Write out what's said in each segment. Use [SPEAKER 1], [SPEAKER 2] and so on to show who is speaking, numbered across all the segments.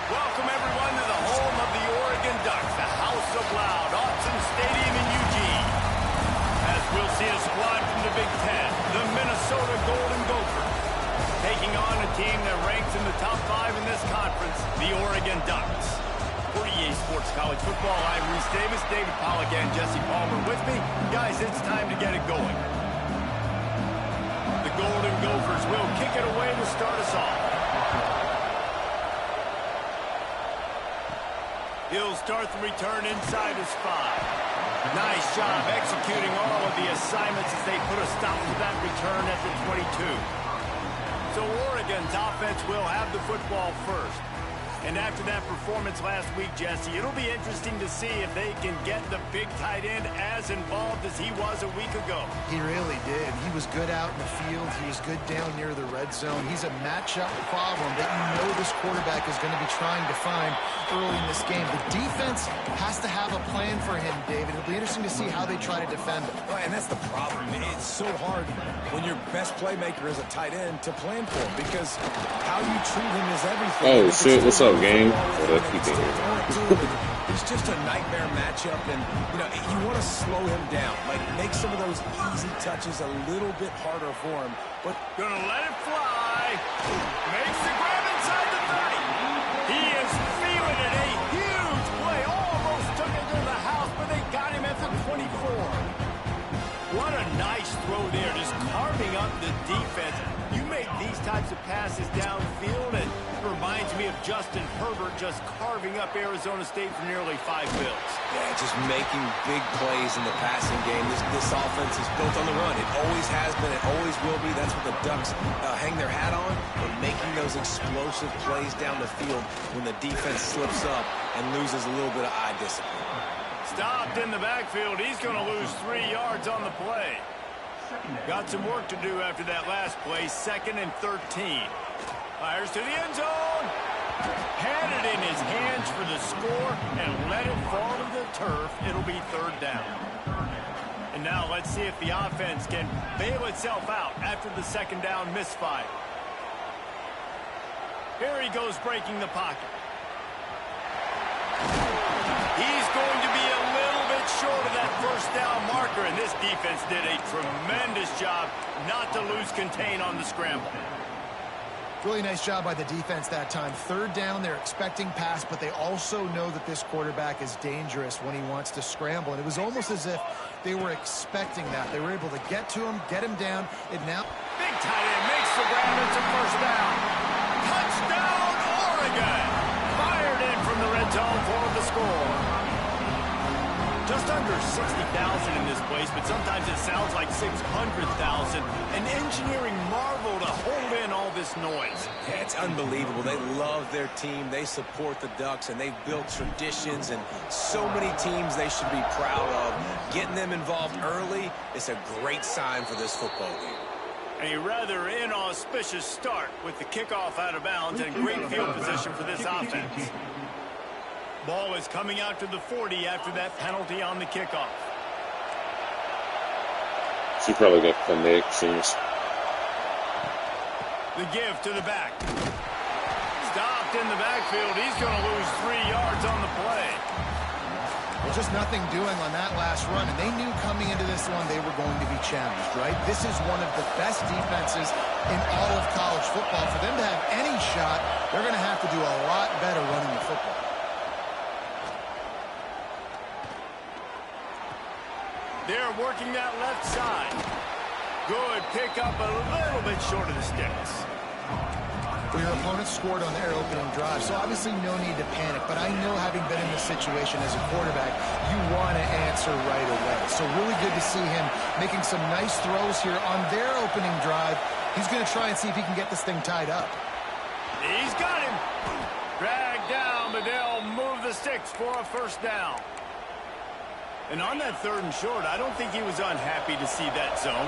[SPEAKER 1] Welcome, everyone, to the home of the Oregon Ducks, the House of Loud, Autzen Stadium in Eugene. As we'll see a squad from the Big Ten, the Minnesota Golden Gophers, taking on a team that ranks in the top 5 in this conference, the Oregon Ducks. For EA Sports College Football, I'm Reese Davis, David Pollack, and Jesse Palmer with me. Guys, it's time to get it going. The Golden Gophers will kick it away to start us off. He'll start the return inside his 5. Nice job executing all of the assignments as they put a stop to that return at the 22. So Oregon's offense will have the football first. And after that performance last week, Jesse, it'll be interesting to see if they can get the big tight end as involved as he was a week ago.
[SPEAKER 2] He really did. He was good out in the field. He was good down near the red zone. He's a matchup problem that you know this quarterback is going to be trying to find early in this game. The defense has to have a plan for him, David. It'll be interesting to see how they try to defend him.
[SPEAKER 3] Well, and that's the problem. It's so hard when your best playmaker is a tight end to plan for him because how you treat him is everything.
[SPEAKER 4] Oh, shit. What's up, gang?
[SPEAKER 3] It's just a nightmare matchup, and you want to slow him down, like make some of those easy touches a little bit harder for him. But
[SPEAKER 1] gonna let it fly. Makes the grab inside the 30. He is feeling it. A huge play. Almost took it to the house, but they got him at the 24. What a nice throw there, just carving up the defense. You make these types of passes downfield, and it reminds me of Justin Herbert just carving up Arizona State for nearly 5 bills.
[SPEAKER 3] Yeah, just making big plays in the passing game. This offense is built on the run. It always has been. It always will be. That's what the Ducks hang their hat on, but making those explosive plays down the field when the defense slips up and loses a little bit of eye discipline.
[SPEAKER 1] Stopped in the backfield. He's going to lose 3 yards on the play. Got some work to do after that last play. 2nd and 13. Fires to the end zone. Had it in his hands for the score and let it fall to the turf. It'll be 3rd down. And now let's see if the offense can bail itself out after the 2nd down misfire. Here he goes breaking the pocket. He's going to be a little bit short of that 1st down marker, and this defense did a tremendous job not to lose contain on the scramble.
[SPEAKER 2] Really nice job by the defense that time. 3rd down, they're expecting pass, but they also know that this quarterback is dangerous when he wants to scramble, and it was almost as if they were expecting that. They were able to get to him, get him down, and now...
[SPEAKER 1] Big tight end makes the grab. It's a 1st down. Touchdown, Oregon! Fired in from the red zone for the score. Just under 60,000 in this place, but sometimes it sounds like 600,000. An engineering marvel to hold in all this noise.
[SPEAKER 3] Yeah, it's unbelievable. They love their team. They support the Ducks, and they've built traditions and so many teams they should be proud of. Getting them involved early is a great sign for this football game.
[SPEAKER 1] A rather inauspicious start with the kickoff out of bounds and great field position for this offense. Ball is coming out to the 40 after that penalty on the kickoff.
[SPEAKER 4] She probably got connections.
[SPEAKER 1] The give to the back. Stopped in the backfield. He's going to lose 3 yards on the play.
[SPEAKER 2] Well, just nothing doing on that last run, and they knew coming into this one they were going to be challenged, right? This is one of the best defenses in all of college football. For them to have any shot, they're going to have to do a lot better running the football.
[SPEAKER 1] They're working that left side. Good pick up a little bit short of the sticks.
[SPEAKER 2] Well, your opponent scored on their opening drive, so obviously no need to panic. But I know, having been in this situation as a quarterback, you want to answer right away. So really good to see him making some nice throws here on their opening drive. He's going to try and see if he can get this thing tied up.
[SPEAKER 1] He's got him. Dragged down, but they'll move the sticks for a 1st down. And on that 3rd and short, I don't think he was unhappy to see that zone.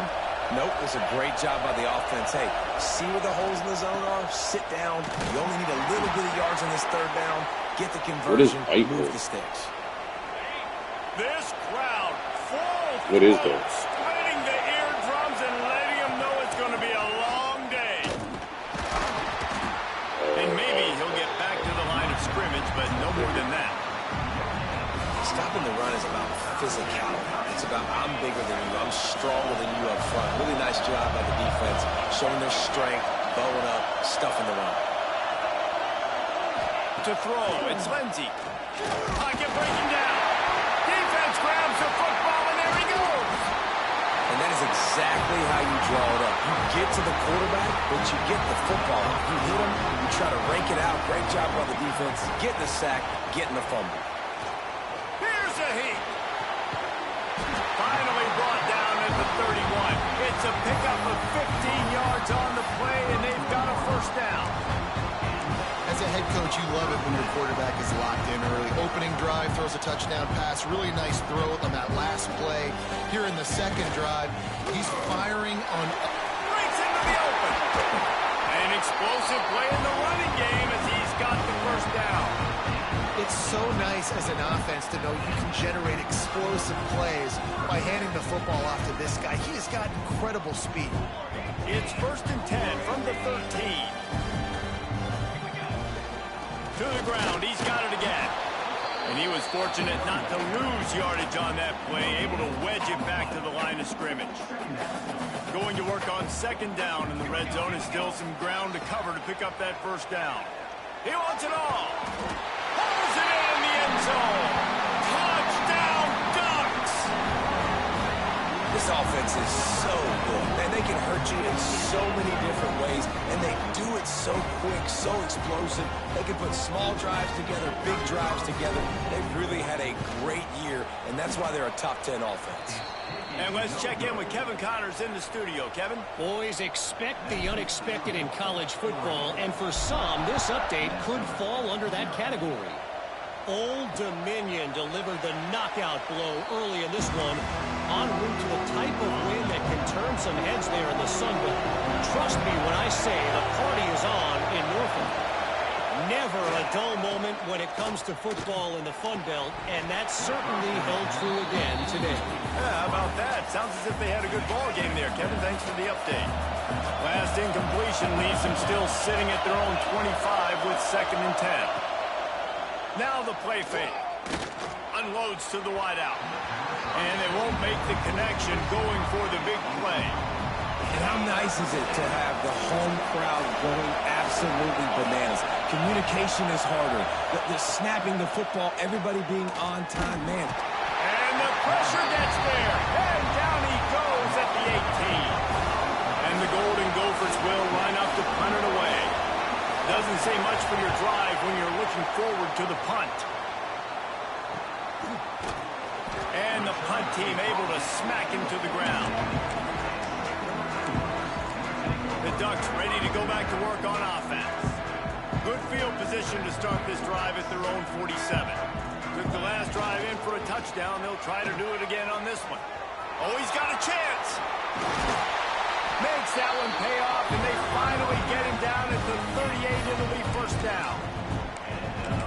[SPEAKER 3] Nope, it was a great job by the offense. Hey, see where the holes in the zone are? Sit down. You only need a little bit of yards on this 3rd down. Get the conversion, move the sticks.
[SPEAKER 1] This crowd, full
[SPEAKER 4] what is that?
[SPEAKER 1] splitting the eardrums and letting them know it's going to be a long day. And maybe he'll get back to the line of scrimmage.
[SPEAKER 3] It's about I'm bigger than you, I'm stronger than you up front. Really nice job by the defense, showing their strength, bowing up, stuffing the run.
[SPEAKER 1] To throw, it's Lindsey. Pocket breaking down. Defense grabs the football, and there he goes.
[SPEAKER 3] And that is exactly how you draw it up. You get to the quarterback, but you get the football. You hit him, you try to rake it out. Great job by the defense, getting the sack, getting the fumble.
[SPEAKER 1] Here's a heat. Finally brought down at the 31. It's a pickup of 15 yards on the play, and they've got a first down.
[SPEAKER 2] As a head coach, you love it when your quarterback is locked in early. Opening drive, throws a touchdown pass. Really nice throw on that last play. Here in the second drive, he's firing on...
[SPEAKER 1] Breaks into the open. An explosive play in the running game as he's got the first down.
[SPEAKER 2] It's so nice as an offense to know you can generate explosive plays by handing the football off to this guy. He has got incredible speed.
[SPEAKER 1] It's 1st and 10 from the 13. To the ground, he's got it again. And he was fortunate not to lose yardage on that play, able to wedge it back to the line of scrimmage. Going to work on 2nd down in the red zone, and still some ground to cover to pick up that first down. He wants it all. Pulls it in the end zone. Touchdown, Ducks!
[SPEAKER 3] This offense is so good, and they can hurt you in so many different ways, and they do it so quick, so explosive. They can put small drives together, big drives together. They've really had a great year, and that's why they're a top 10 offense.
[SPEAKER 1] And let's check in with Kevin Connors in the studio. Kevin?
[SPEAKER 5] Boys, expect the unexpected in college football, and for some, this update could fall under that category. Old Dominion delivered the knockout blow early in this one, en route to the type of win that can turn some heads there in the Sun Belt. Trust me when I say the party is on in Norfolk. Never a dull moment when it comes to football in the Fun Belt, and that certainly held true again today.
[SPEAKER 1] Yeah, how about that? Sounds as if they had a good ball game there, Kevin. Thanks for the update. Last incompletion leaves them still sitting at their own 25 with 2nd and 10. Now the play fake. Unloads to the wideout. And they won't make the connection going for the big play.
[SPEAKER 3] And how nice is it to have the home crowd going absolutely bananas? Communication is harder. The snapping the football, everybody being on time, man.
[SPEAKER 1] And the pressure gets there. And down he goes at the 18. And the Golden Gophers will line up to punt it away. Doesn't say much for your drive when you're looking forward to the punt. And the punt team able to smack him to the ground. The Ducks ready to go back to work on offense. Good field position to start this drive at their own 47. Took the last drive in for a touchdown. They'll try to do it again on this one. Oh, he's got a chance. Makes that one pay off, and they finally get him down at the 38. It'll be first down.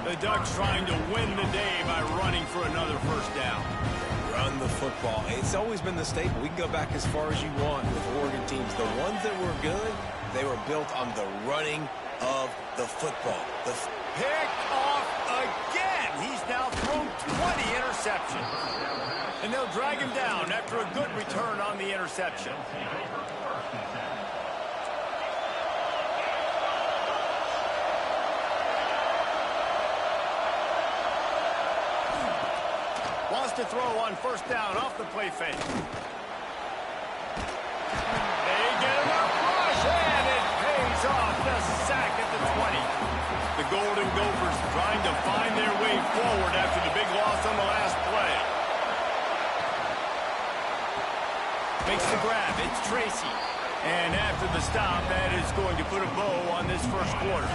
[SPEAKER 1] The Ducks trying to win the day by running for another first down.
[SPEAKER 3] Run the football. It's always been the staple. We can go back as far as you want with Oregon teams. The ones that were good, they were built on the running of the football.
[SPEAKER 1] Pick off again. He's now thrown 20 interceptions. And they'll drag him down after a good return on the interception. Wants to throw on first down off the play fake. They get enough rush, and it pays off. The sack at the 20. The Golden Gophers trying to find their way forward after the big loss on the last play. Makes the grab. It's Tracy. And after the stop, that is going to put a bow on this first quarter.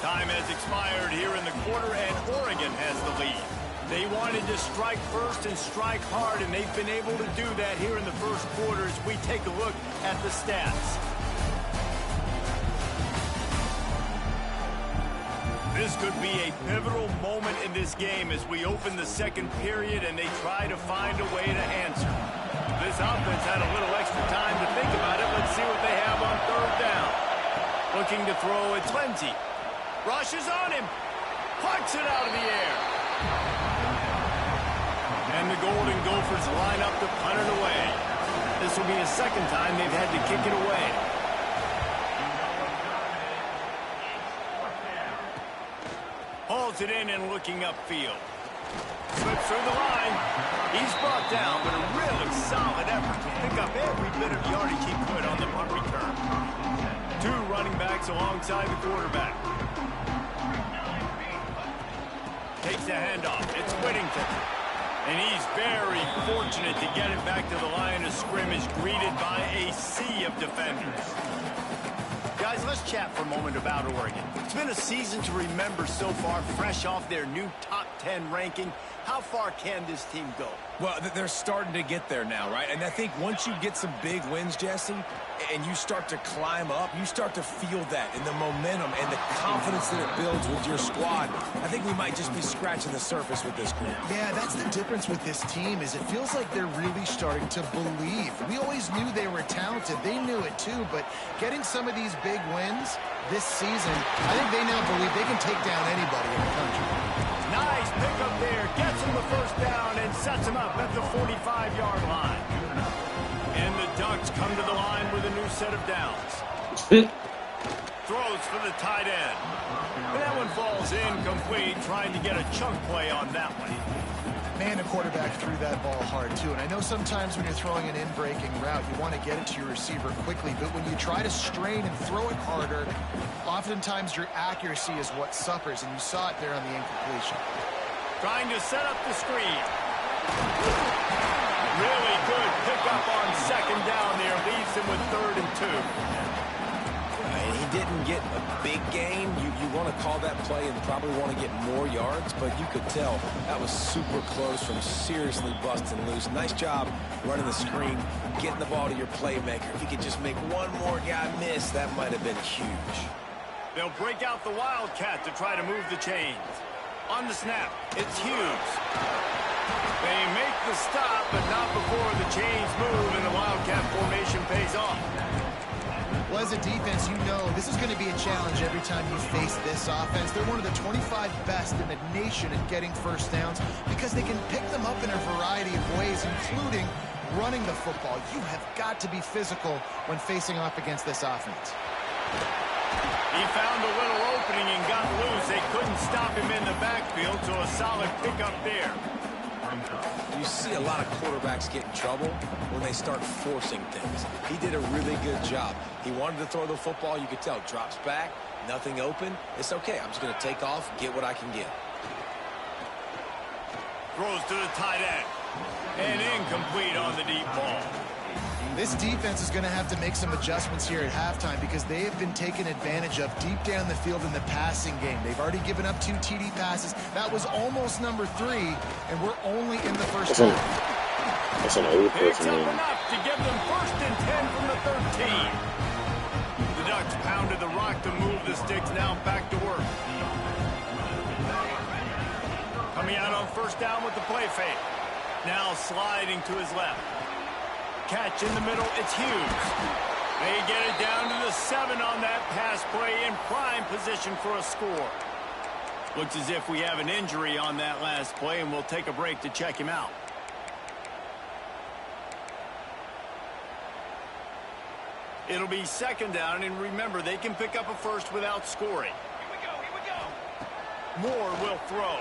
[SPEAKER 1] Time has expired here in the quarter, and Oregon has the lead. They wanted to strike first and strike hard, and they've been able to do that here in the first quarter as we take a look at the stats. This could be a pivotal moment in this game as we open the second period and they try to find a way to answer. This offense had a little extra time to think about it. Let's see what they have on third down. Looking to throw, it's Lindsey. Rushes on him. Plucks it out of the air. And the Golden Gophers line up to punt it away. This will be the second time they've had to kick it away. Hauls it in and looking upfield. Slips through the line. He's brought down, but a really solid effort to pick up every bit of yardage he could on the punt return. Two running backs alongside the quarterback. Takes the handoff. It's Whittington. And he's very fortunate to get it back to the line of scrimmage, greeted by a sea of defenders. Guys, let's chat for a moment about Oregon. It's been a season to remember so far, fresh off their new top 10 ranking. How far can this team go?
[SPEAKER 3] Well, they're starting to get there now, right? And I think once you get some big wins, Jesse, and you start to climb up, you start to feel that in the momentum and the confidence that it builds with your squad. I think we might just be scratching the surface with this group.
[SPEAKER 2] Yeah, that's the difference with this team is it feels like they're really starting to believe. We always knew they were talented. They knew it too, but getting some of these big wins this season, I think they now believe they can take down anybody in the country.
[SPEAKER 1] Nice pickup there. Gets him the first down and sets him up at the 45-yard line. And the Ducks come to the line with a new set of downs. Throws for the tight end. And that one falls incomplete, trying to get a chunk play on that one.
[SPEAKER 2] Man, the quarterback threw that ball hard, too. And I know sometimes when you're throwing an in-breaking route, you want to get it to your receiver quickly. But when you try to strain and throw it harder, oftentimes your accuracy is what suffers. And you saw it there on the incompletion.
[SPEAKER 1] Trying to set up the screen. Really good pickup on second down there. Leaves him with 3rd and 2.
[SPEAKER 3] And he didn't get a big gain. You want to call that play and probably want to get more yards, but you could tell that was super close from seriously busting loose. Nice job running the screen, getting the ball to your playmaker. If he could just make one more guy miss, that might have been huge.
[SPEAKER 1] They'll break out the Wildcat to try to move the chains. On the snap, it's Hughes. They make the stop, but not before the chains move and the Wildcat formation pays off.
[SPEAKER 2] Well, as a defense, you know this is going to be a challenge every time you face this offense. They're one of the 25 best in the nation at getting first downs because they can pick them up in a variety of ways, including running the football. You have got to be physical when facing off against this offense.
[SPEAKER 1] He found a little opening and got loose. They couldn't stop him in the backfield, so a solid pickup there.
[SPEAKER 3] You see a lot of quarterbacks get in trouble when they start forcing things. He did a really good job. He wanted to throw the football. You could tell. Drops back, nothing open. It's okay. I'm just going to take off, get what I can get.
[SPEAKER 1] Throws to the tight end. And incomplete on the deep ball.
[SPEAKER 2] This defense is going to have to make some adjustments here at halftime because they have been taken advantage of deep down the field in the passing game. They've already given up 2 TD passes. That was almost number 3, and we're only in the first half.
[SPEAKER 4] That's an old
[SPEAKER 1] Picks
[SPEAKER 4] person.
[SPEAKER 1] up enough to give them 1st and 10 from the 13. The Ducks pounded the rock to move the sticks. Now back to work. Coming out on 1st down with the play fake. Now sliding to his left. Catch in the middle, it's Hughes. They get it down to the 7 on that pass play in prime position for a score. Looks as if we have an injury on that last play, and we'll take a break to check him out. It'll be 2nd down, and remember, they can pick up a first without scoring. Here we go. Moore will throw.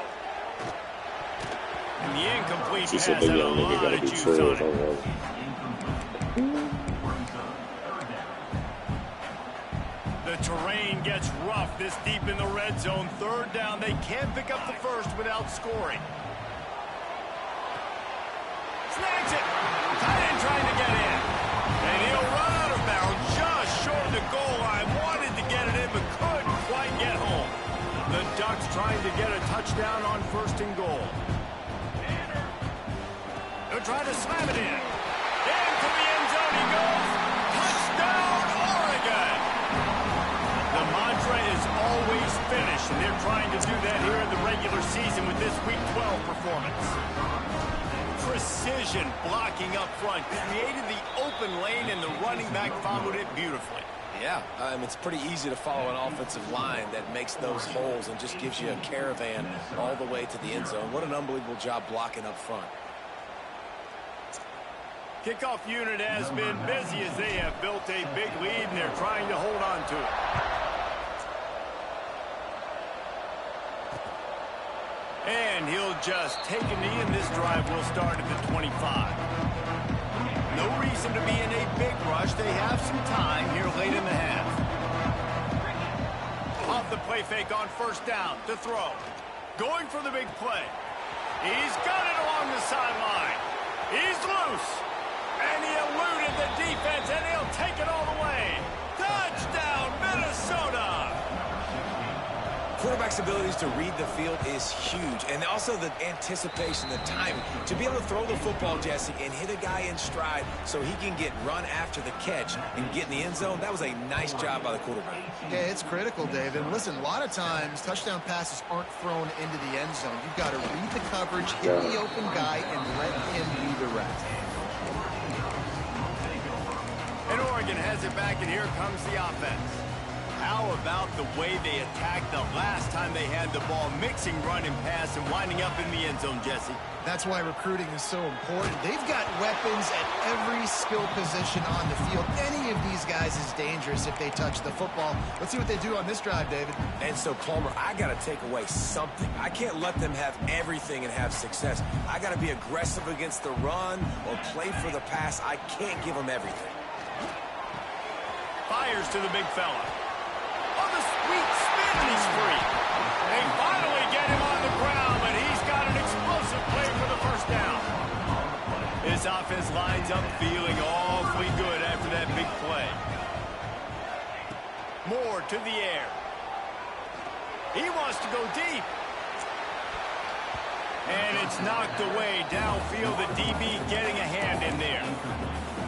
[SPEAKER 1] And the incomplete
[SPEAKER 4] She
[SPEAKER 1] pass
[SPEAKER 4] said
[SPEAKER 1] had
[SPEAKER 4] the
[SPEAKER 1] a
[SPEAKER 4] young nigga
[SPEAKER 1] lot
[SPEAKER 4] gotta
[SPEAKER 1] of
[SPEAKER 4] be
[SPEAKER 1] juice
[SPEAKER 4] trailed.
[SPEAKER 1] on it. The terrain gets rough this deep in the red zone. 3rd down. They can't pick up the first without scoring. Snags it. Tight end trying to get in. And he'll run out of bounds just short of the goal line. Wanted to get it in, but couldn't quite get home. The Ducks trying to get a touchdown on 1st and goal. They'll try to slam it in. Into the end zone he goes. Touchdown, Oregon! The mantra is always finish, and they're trying to do that here in the regular season with this Week 12 performance. Precision blocking up front created the open lane, and the running back followed it beautifully.
[SPEAKER 3] Yeah, it's pretty easy to follow an offensive line that makes those holes and just gives you a caravan all the way to the end zone. What an unbelievable job blocking up front.
[SPEAKER 1] Kickoff unit has been busy as they have built a big lead, and they're trying to hold on to it. And he'll just take a knee, and this drive will start at the 25. No reason to be in a big rush. They have some time here late in the half. Off the play fake on first down to throw. Going for the big play. He's got it along the sideline. He's loose. And he eluded the defense, and he'll take it all the way. Touchdown, Minnesota!
[SPEAKER 3] Quarterback's abilities to read the field is huge, and also the anticipation, the timing. To be able to throw the football, Jesse, and hit a guy in stride so he can get run after the catch and get in the end zone, that was a nice job by the quarterback.
[SPEAKER 2] Yeah, it's critical, Dave. And listen, a lot of times touchdown passes aren't thrown into the end zone. You've got to read the coverage, hit the open guy, and let him do the rest.
[SPEAKER 1] And Oregon has it back, and here comes the offense. How about the way they attacked the last time they had the ball, mixing run and pass and winding up in the end zone, Jesse?
[SPEAKER 2] That's why recruiting is so important. They've got weapons at every skill position on the field. Any of these guys is dangerous if they touch the football. Let's see what they do on this drive, David.
[SPEAKER 3] And so, Palmer, I got to take away something. I can't let them have everything and have success. I got to be aggressive against the run or play for the pass. I can't give them everything.
[SPEAKER 1] Fires to the big fella. On the sweet spin, and he's free. They finally get him on the ground, but he's got an explosive play for the first down. This offense lines up feeling awfully good after that big play. Moore to the air. He wants to go deep. And it's knocked away downfield. The DB getting a hand in there.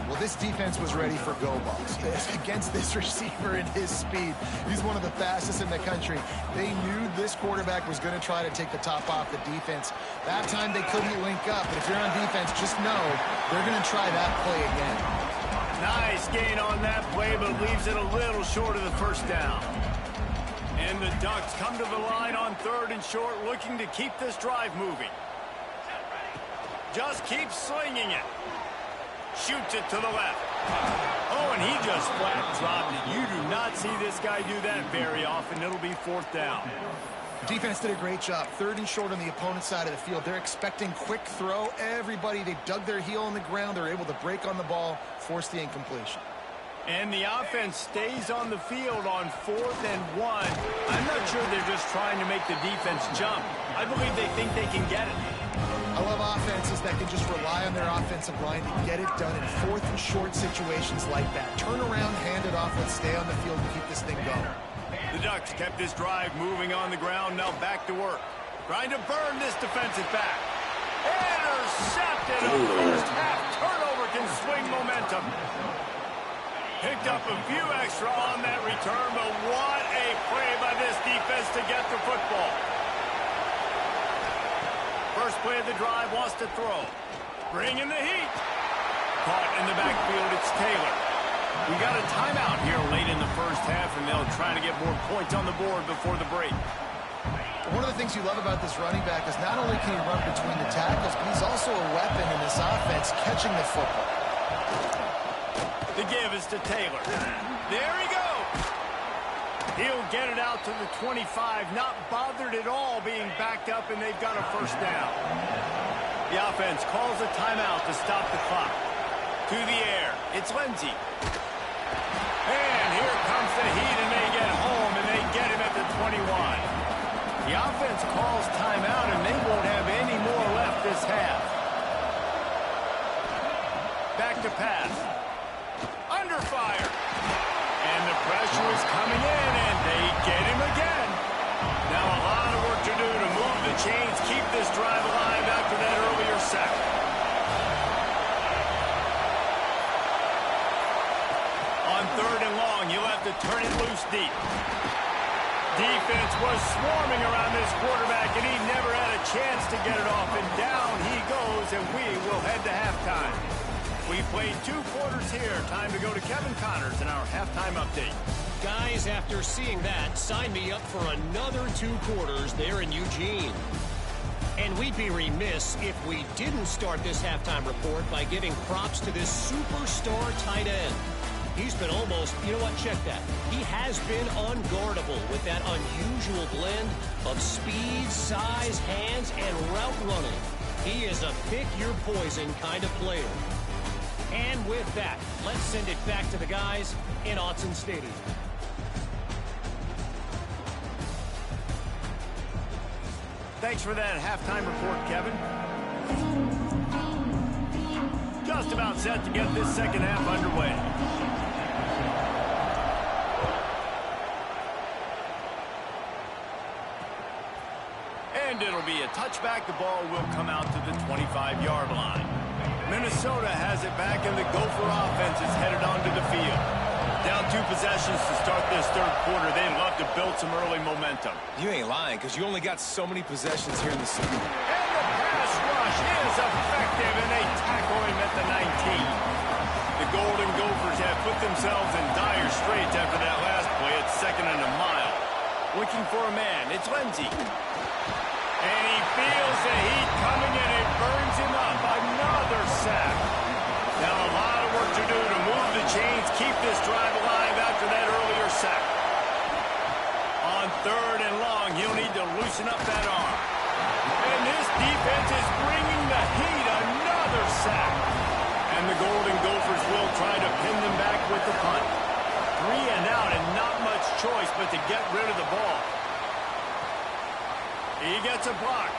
[SPEAKER 2] Well, this defense was ready for go balls against this receiver and his speed. He's one of the fastest in the country. They knew this quarterback was going to try to take the top off the defense. That time they couldn't link up, but if you're on defense, just know they're going to try that play again.
[SPEAKER 1] Nice gain on that play, but leaves it a little short of the first down. And the Ducks come to the line on 3rd and short, looking to keep this drive moving. Just keep slinging it. Shoots it to the left. Oh, and he just flat dropped it. You do not see this guy do that very often. It'll be 4th down.
[SPEAKER 2] Defense did a great job. 3rd and short on the opponent's side of the field. They're expecting quick throw. Everybody, they dug their heel on the ground. They're able to break on the ball, force the incompletion.
[SPEAKER 1] And the offense stays on the field on 4th and 1. I'm not sure they're just trying to make the defense jump. I believe they think they can get it.
[SPEAKER 2] I love offenses that can just rely on their offensive line to get it done in 4th and short situations like that. Turn around, hand it off, let's stay on the field and keep this thing going.
[SPEAKER 1] The Ducks kept this drive moving on the ground, now back to work. Trying to burn this defensive back. Intercepted. A first half turnover can swing momentum. Picked up a few extra on that return, but what a play by this defense to get the football. First play of the drive, wants to throw. Bring in the heat. Caught in the backfield, it's Taylor. We got a timeout here late in the first half, and they'll try to get more points on the board before the break.
[SPEAKER 2] One of the things you love about this running back is not only can he run between the tackles, but he's also a weapon in this offense, catching the football.
[SPEAKER 1] The give is to Taylor. There he goes. He'll get it out to the 25, not bothered at all being backed up, and they've got a first down. The offense calls a timeout to stop the clock. To the air, it's Lindsey. And here comes the heat, and they get home, and they get him at the 21. The offense calls timeout, and they won't have any more left this half. Back to pass. Under fire. And the pressure is coming in, and they get him again. Now a lot of work to do to move the chains, keep this drive alive after that earlier sack. On 3rd and long, he'll have to turn it loose deep. Defense was swarming around this quarterback, and he never had a chance to get it off. And down he goes, and we will head to halftime. We played 2 quarters here. Time to go to Kevin Connors in our halftime update.
[SPEAKER 5] Guys, after seeing that, sign me up for another 2 quarters there in Eugene. And we'd be remiss if we didn't start this halftime report by giving props to this superstar tight end. He's been almost, you know what, check that. He has been unguardable with that unusual blend of speed, size, hands, and route running. He is a pick-your-poison kind of player. And with that, let's send it back to the guys in Autzen Stadium.
[SPEAKER 1] Thanks for that halftime report, Kevin. Just about set to get this second half underway. And it'll be a touchback. The ball will come out to the 25-yard line. Minnesota has it back, and the Gopher offense is headed onto the field. Down 2 possessions to start this third quarter. They'd love to build some early momentum.
[SPEAKER 3] You ain't lying, because you only got so many possessions here in the Super Bowl.
[SPEAKER 1] And the pass rush is effective, and they tackle him at the 19. The Golden Gophers have put themselves in dire straits after that last play. It's 2nd and a mile. Looking for a man. It's Lindsey. And he feels the heat coming, and it burns him up. Another sack. Now a lot of work to do to move the chains, keep this drive alive after that earlier sack. On 3rd and long, he'll need to loosen up that arm. And this defense is bringing the heat. Another sack. And the Golden Gophers will try to pin them back with the punt. 3 and out, and not much choice but to get rid of the ball. He gets a block.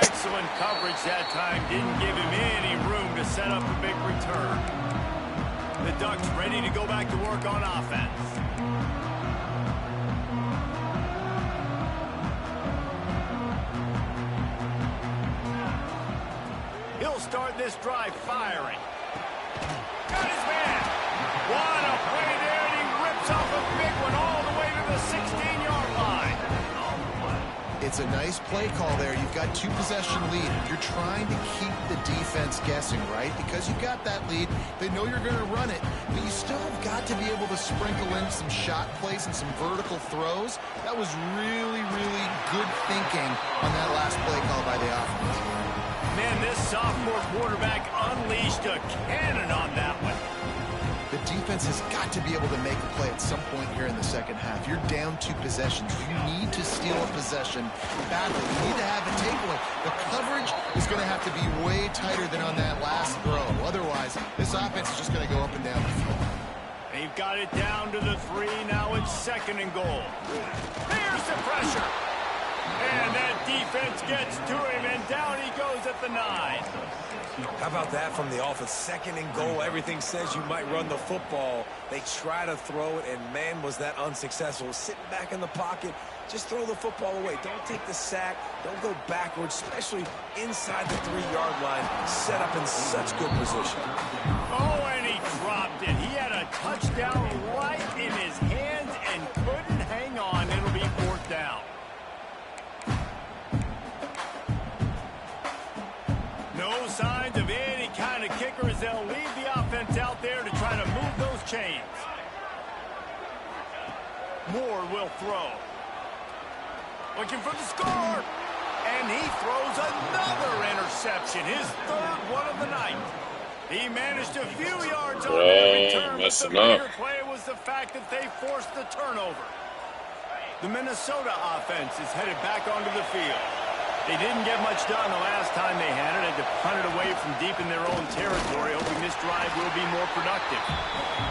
[SPEAKER 1] Excellent coverage that time. Didn't give him any room to set up a big return. The Ducks ready to go back to work on offense. He'll start this drive firing. Got his man. What a play there, and he rips off a big one all the way to the 16-yard line.
[SPEAKER 2] It's a nice play call there. You've got 2 possession lead. You're trying to keep the defense guessing, right? Because you've got that lead. They know you're going to run it, but you still have got to be able to sprinkle in some shot plays and some vertical throws. That was really, really good thinking on that last play call by the offense.
[SPEAKER 1] Man, this sophomore quarterback unleashed a cannon on that one.
[SPEAKER 2] The defense has got to be able to make a play at some point here in the second half. You're down 2 possessions. You need to steal a possession badly. You need to have a takeaway. The coverage is going to have to be way tighter than on that last throw. Otherwise, this offense is just going to go up and down the field.
[SPEAKER 1] They've got it down to the 3. Now it's 2nd and goal. There's the pressure. And that defense gets to him, and down he goes at the 9.
[SPEAKER 3] How about that from the offense? 2nd and goal. Everything says you might run the football. They try to throw it, and man, was that unsuccessful. Sitting back in the pocket, just throw the football away. Don't take the sack. Don't go backwards, especially inside the 3-yard line. Set up in such good position.
[SPEAKER 1] Oh, and he dropped it. He had a touchdown right in his hands and couldn't hang on. It'll be 4th down. No signs of any kind of kicker as they'll leave the offense out there to try to move those chains. Moore will throw. Looking for the score. And he throws another interception. His 3rd one of the night. He managed a few yards on that return, but the bigger play was the fact that they forced the turnover. The Minnesota offense is headed back onto the field. They didn't get much done the last time they had it. Had to punt it away from deep in their own territory, hoping this drive will be more productive.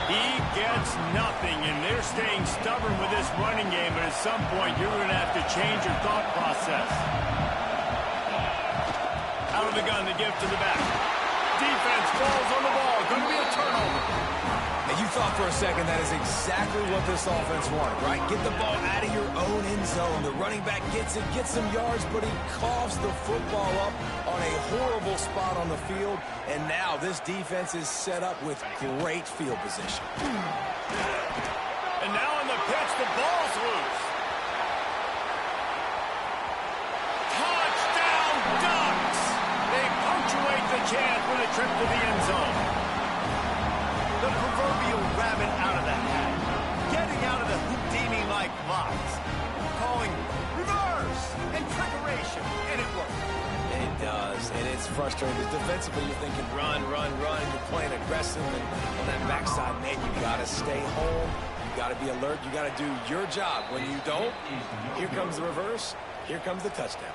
[SPEAKER 1] He gets nothing, and they're staying stubborn with this running game, but at some point you're going to have to change your thought process. Out of the gun, the give to the back. Defense falls on the ball. Going to be a turnover.
[SPEAKER 3] And you thought for a second that is exactly what this offense wanted, right? Get the ball out of your own end zone. The running back gets it, gets some yards, but he coughs the football up on a horrible spot on the field. And now this defense is set up with great field position.
[SPEAKER 1] And now on the pitch, the ball's loose. Touchdown, Ducks! They punctuate the chance with a trip to the end zone. The proverbial rabbit out of the hat. Getting out of the Houdini-like box. Calling reverse and trickeration, and it worked.
[SPEAKER 3] It does, and it's frustrating because defensively you're thinking run, run, run. You're playing aggressive, and on that backside, man, you got to stay home. You got to be alert. You got to do your job. When you don't, here comes the reverse. Here comes the touchdown.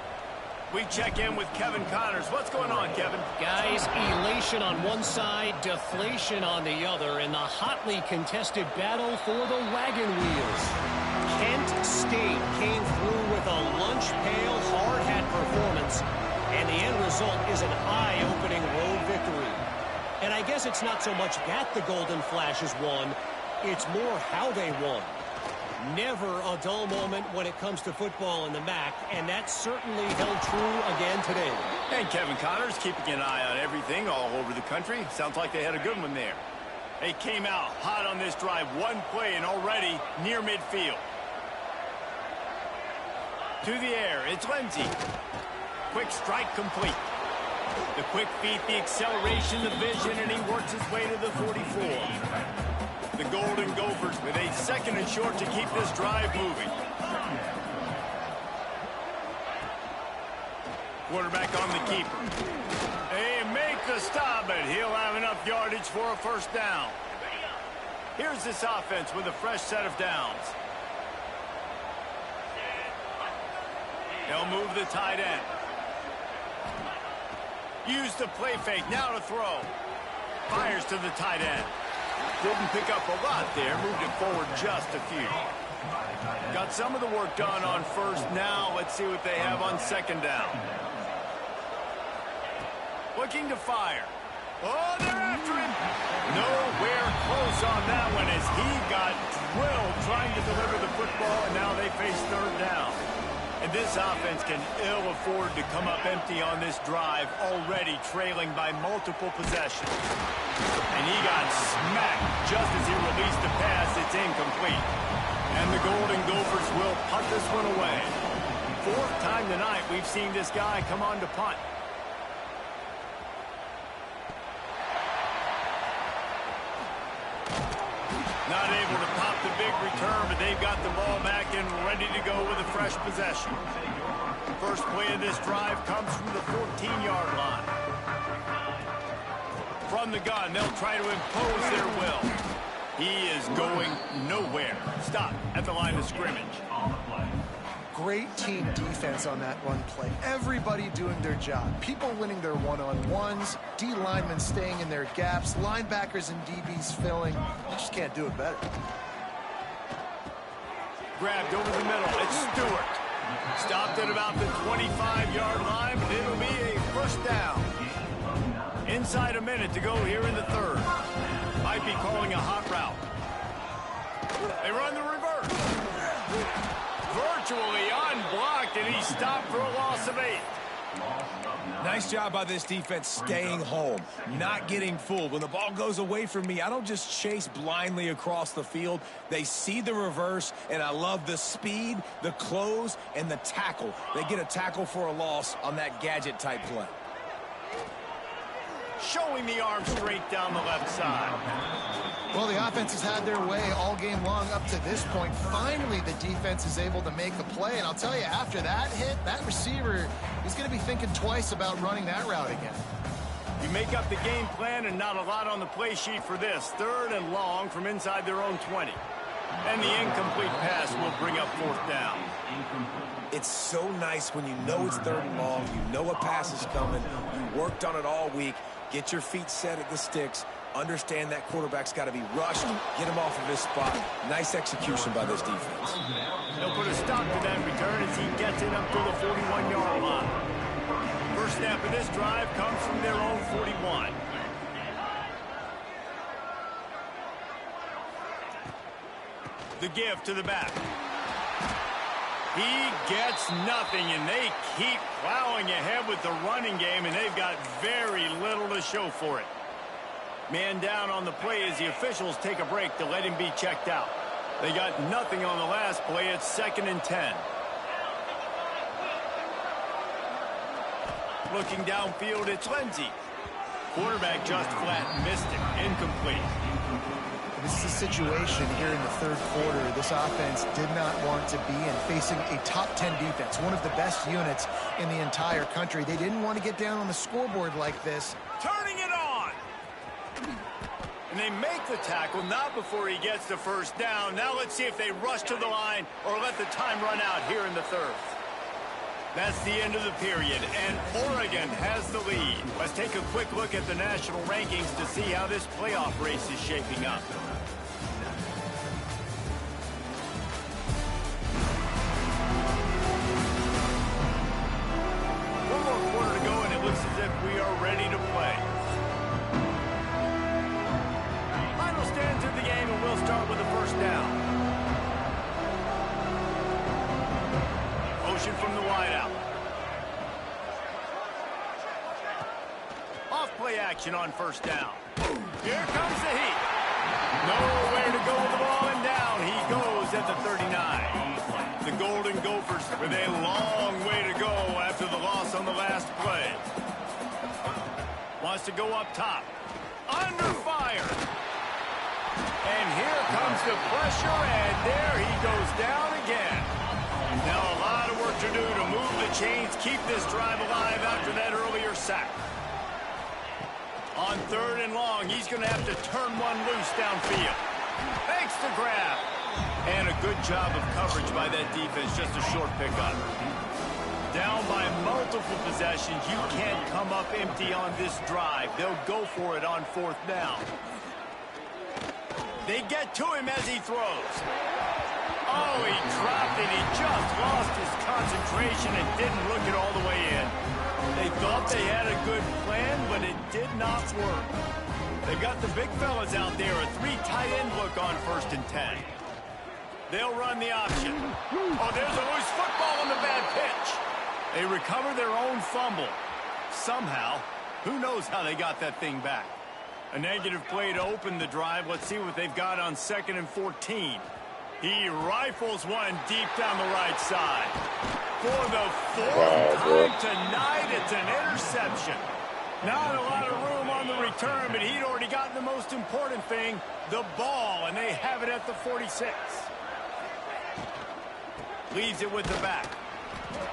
[SPEAKER 1] We check in with Kevin Connors. What's going on, Kevin?
[SPEAKER 5] Guys, elation on one side, deflation on the other in the hotly contested battle for the wagon wheels. Kent State came through with a lunch pail hard hat performance, and the end result is an eye-opening road victory. And I guess it's not so much that the Golden Flashes won, it's more how they won. Never a dull moment when it comes to football in the MAC, and that certainly held true again today.
[SPEAKER 1] And Kevin Connors keeping an eye on everything all over the country. Sounds like they had a good one there. They came out hot on this drive, one play and already near midfield. To the air, it's Lindsey. Quick strike complete. The quick feet, the acceleration, the vision, and he works his way to the 44. The Golden Gophers with a second and short to keep this drive moving. Quarterback on the keeper. They make the stop, but he'll have enough yardage for a first down. Here's this offense with a fresh set of downs. They'll move the tight end. Use the play fake, now to throw. Fires to the tight end. Didn't pick up a lot there, moved it forward just a few. Got some of the work done on first. Now let's see what they have on second down. Looking to fire. Oh, they're after him. Nowhere close on that one as he got drilled trying to deliver the football, and now they face third down. And this offense can ill afford to come up empty on this drive, already trailing by multiple possessions. And he got smacked just as he released the pass. It's incomplete. And the Golden Gophers will punt this one away. Fourth time tonight we've seen this guy come on to punt. Not able to pop the big return, but they've got the ball back and ready to go with a fresh possession. First play of this drive comes from the 14-yard line. From the gun, they'll try to impose their will. He is going nowhere. Stop at the line of scrimmage.
[SPEAKER 2] Great team defense on that run play. Everybody doing their job. People winning their one-on-ones, D linemen staying in their gaps, linebackers and DBs filling. You just can't do it better.
[SPEAKER 1] Grabbed over the middle. It's Stewart. Stopped at about the 25-yard line, but it'll be a first down. Inside a minute to go here in the third. Might be calling a hot route. They run the reverse. Virtually unblocked, and he stopped for a loss of 8.
[SPEAKER 3] Nice job by this defense staying home, not getting fooled. When the ball goes away from me, I don't just chase blindly across the field. They see the reverse, and I love the speed, the close, and the tackle. They get a tackle for a loss on that gadget-type play.
[SPEAKER 1] Showing the arm straight down the left side.
[SPEAKER 2] Well, the offense has had their way all game long up to this point. Finally, the defense is able to make a play. And I'll tell you, after that hit, that receiver is going to be thinking twice about running that route again.
[SPEAKER 1] You make up the game plan and not a lot on the play sheet for this. Third and long from inside their own 20. And the incomplete pass will bring up fourth down.
[SPEAKER 3] It's so nice when you know it's third and long, you know a pass is coming, you worked on it all week, get your feet set at the sticks, understand that quarterback's got to be rushed, get him off of his spot. Nice execution by this defense.
[SPEAKER 1] They'll put a stop to that return as he gets it up to the 41-yard line. First snap of this drive comes from their own 41. The give to the back. He gets nothing, and they keep plowing ahead with the running game, and they've got very little to show for it. Man down on the play as the officials take a break to let him be checked out. They got nothing on the last play. It's 2nd and 10. Looking downfield, it's Lindsey. Quarterback just flat missed it. Incomplete.
[SPEAKER 2] This is a situation here in the third quarter this offense did not want to be in, facing a top 10 defense, one of the best units in the entire country. They didn't want to get down on the scoreboard like this.
[SPEAKER 1] Turning it on. And they make the tackle, not before he gets the first down. Now let's see if they rush to the line or let the time run out here in the third. That's the end of the period, and Oregon has the lead. Let's take a quick look at the national rankings to see how this playoff race is shaping up. One more quarter to go, and it looks as if we are ready to play. Final stands of the game, and we'll start with the first down. Motion from the wideout. Off play action on first down. Here comes the heat. Nowhere to go with the ball, and down he goes at the 39. The Golden Gophers with a long way to go after the loss on the last play. Wants to go up top. Under fire. And here comes the pressure, and there he goes down again. Now a lot of work to do to move the chains, keep this drive alive after that earlier sack. On third and long, he's going to have to turn one loose downfield. Makes the grab. And a good job of coverage by that defense, just a short pickup. Down by multiple possessions, you can't come up empty on this drive. They'll go for it on fourth down. They get to him as he throws. Oh, he dropped it. He just lost his concentration and didn't look it all the way in. They thought they had a good plan, but it did not work. They've got the big fellas out there, a three tight end look on 1st and 10. They'll run the option. Oh, there's a loose football on the bad pitch. They recover their own fumble. Somehow, who knows how they got that thing back. A negative play to open the drive. Let's see what they've got on 2nd and 14. He rifles one deep down the right side. For the fourth time tonight, it's an interception. Not a lot of room on the return, but he'd already gotten the most important thing, the ball, and they have it at the 46. Leaves it with the back.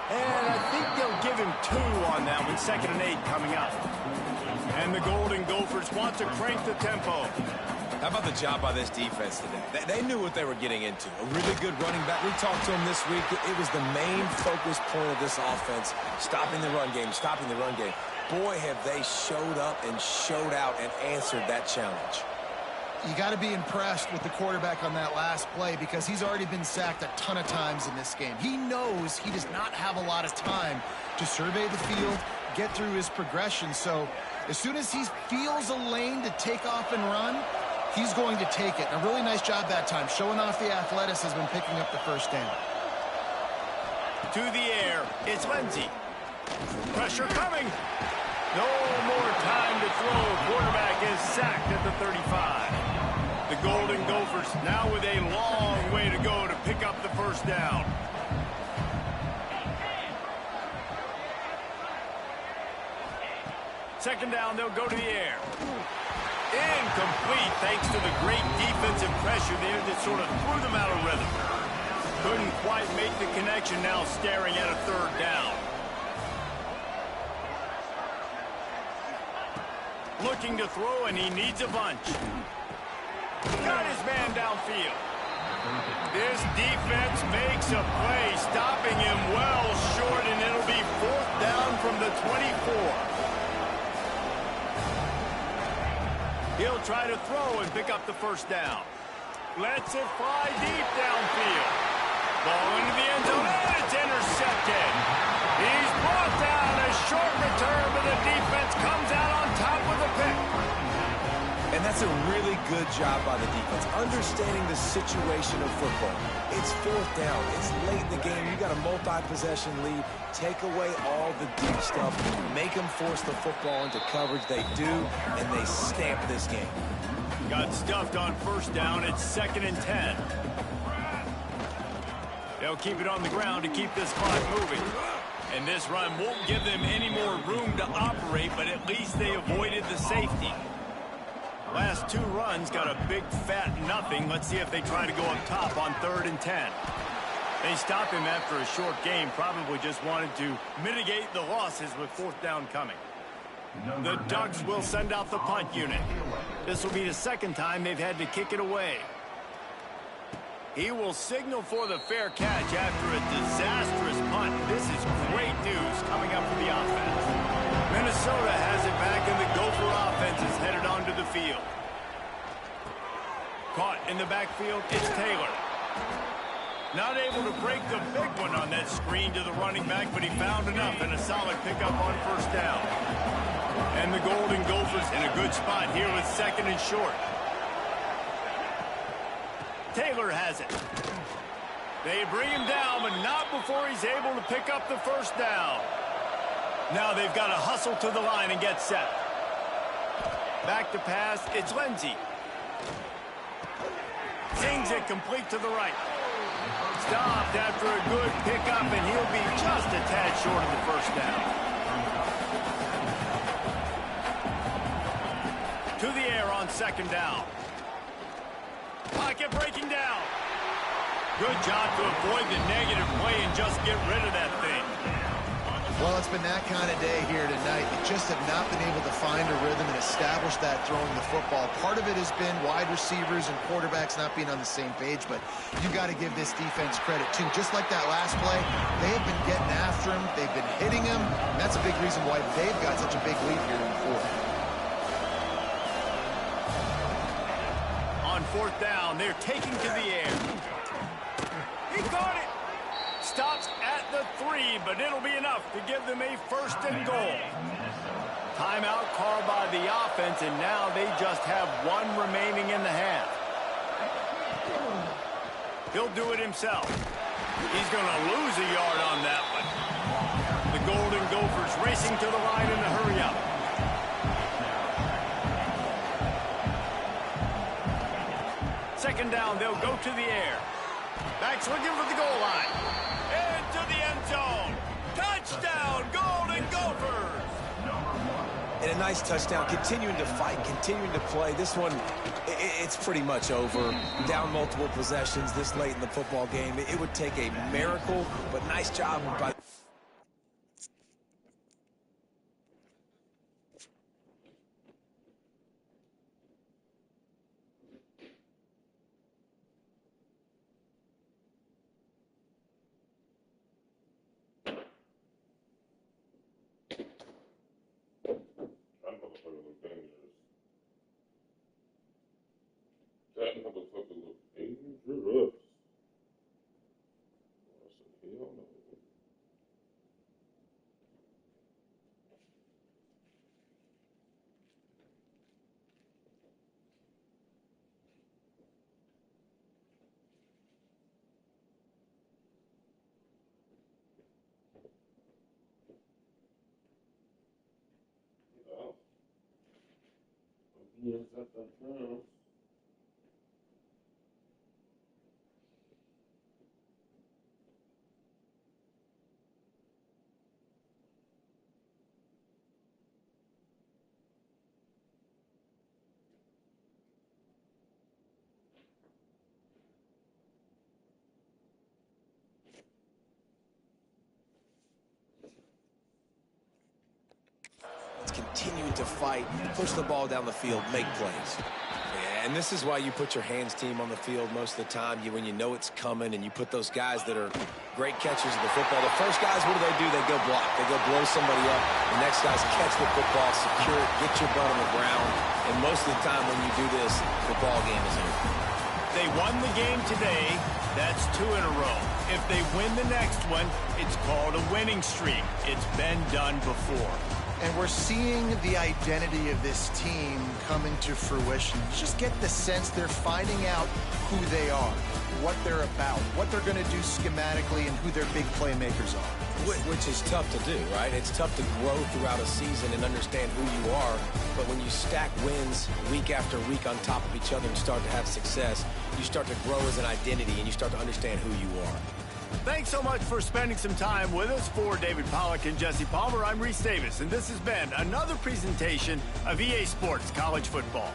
[SPEAKER 1] And I think they'll give him 2 on that one, 2nd and 8 coming up. And the Golden Gophers want to crank the tempo.
[SPEAKER 3] How about the job by this defense today? They knew what they were getting into. A really good running back. We talked to him this week. It was the main focus point of this offense, stopping the run game, stopping the run game. Boy, have they showed up and showed out and answered that challenge.
[SPEAKER 2] You got to be impressed with the quarterback on that last play because he's already been sacked a ton of times in this game. He knows he does not have a lot of time to survey the field, get through his progression. So as soon as he feels a lane to take off and run, he's going to take it. A really nice job that time, showing off the athleticism and picking up the first down.
[SPEAKER 1] To the air, it's Lindsey. Pressure coming. No more time to throw. Quarterback is sacked at the 35. The Golden Gophers now with a long way to go to pick up the first down. Second down, they'll go to the air. Incomplete thanks to the great defensive pressure there that sort of threw them out of rhythm. Couldn't quite make the connection, now staring at a third down. Looking to throw, and he needs a bunch. Got his man downfield. This defense makes a play, stopping him well short, and it'll be 4th down from the 24. He'll try to throw and pick up the first down. Lets it fly deep downfield. Ball into the end zone, and it's intercepted. He's brought down, a short return, but the defense comes out on top with a pick.
[SPEAKER 3] And that's a really good job by the defense, understanding the situation of football. It's 4th down. It's late in the game. You got a multi-possession lead. Take away all the deep stuff. Make them force the football into coverage. They do, and they stamp this game.
[SPEAKER 1] Got stuffed on first down. It's 2nd and 10. They'll keep it on the ground to keep this clock moving. And this run won't give them any more room to operate, but at least they avoided the safety. Last 2 runs got a big fat nothing. Let's see if they try to go up top on 3rd and 10. They stopped him after a short game, probably just wanted to mitigate the losses with 4th down coming. The Ducks will send out the punt unit. This will be the 2nd time they've had to kick it away. He will signal for the fair catch after a disastrous punt. This is great news coming up for the offense. Minnesota has it back, and the Gopher offense is headed onto the field. Caught in the backfield, it's Taylor. Not able to break the big one on that screen to the running back, but he found enough and a solid pickup on 1st down. And the Golden Gophers in a good spot here with 2nd and short. Taylor has it. They bring him down, but not before he's able to pick up the 1st down. Now they've got to hustle to the line and get set. Back to pass, it's Lindsey. Sings it complete to the right. Stopped after a good pickup, and he'll be just a tad short of the 1st down. To the air on 2nd down. Pocket breaking down. Good job to avoid the negative play and just get rid of that thing.
[SPEAKER 2] Well, it's been that kind of day here tonight. They just have not been able to find a rhythm and establish that throwing the football. Part of it has been wide receivers and quarterbacks not being on the same page, but you got to give this defense credit, too. Just like that last play, they have been getting after him. They've been hitting him. And that's a big reason why they've got such a big lead here in the 4th.
[SPEAKER 1] On 4th down, they're taking to the air. He caught it. Stops at the 3, but it'll be enough to give them a 1st and goal. Timeout called by the offense, and now they just have 1 remaining in the half. He'll do it himself. He's going to lose a yard on that one. The Golden Gophers racing to the line in a hurry-up. Second down, they'll go to the air. Backs looking for the goal line. Into the end zone. Touchdown, Golden Gophers!
[SPEAKER 3] And a nice touchdown, continuing to fight, continuing to play. This one, it's pretty much over. Down multiple possessions this late in the football game. It would take a miracle, but nice job by...
[SPEAKER 4] That motherfucker look dangerous. Hell no. Yes, that's true.
[SPEAKER 3] Continuing to fight, push the ball down the field, make plays. Yeah, and this is why you put your hands team on the field most of the time. When you know it's coming, and you put those guys that are great catchers of the football. The first guys, what do? They go block. They go blow somebody up. The next guys catch the football, secure it, get your butt on the ground. And most of the time when you do this, the ball game is over.
[SPEAKER 1] They won the game today. That's 2 in a row. If they win the next one, it's called a winning streak. It's been done before.
[SPEAKER 2] And we're seeing the identity of this team come into fruition. You just get the sense they're finding out who they are, what they're about, what they're going to do schematically, and who their big playmakers are.
[SPEAKER 3] Which is tough to do, right? It's tough to grow throughout a season and understand who you are. But when you stack wins week after week on top of each other and start to have success, you start to grow as an identity and you start to understand who you are.
[SPEAKER 1] Thanks so much for spending some time with us. For David Pollack and Jesse Palmer, I'm Reese Davis, and this has been another presentation of EA Sports College Football.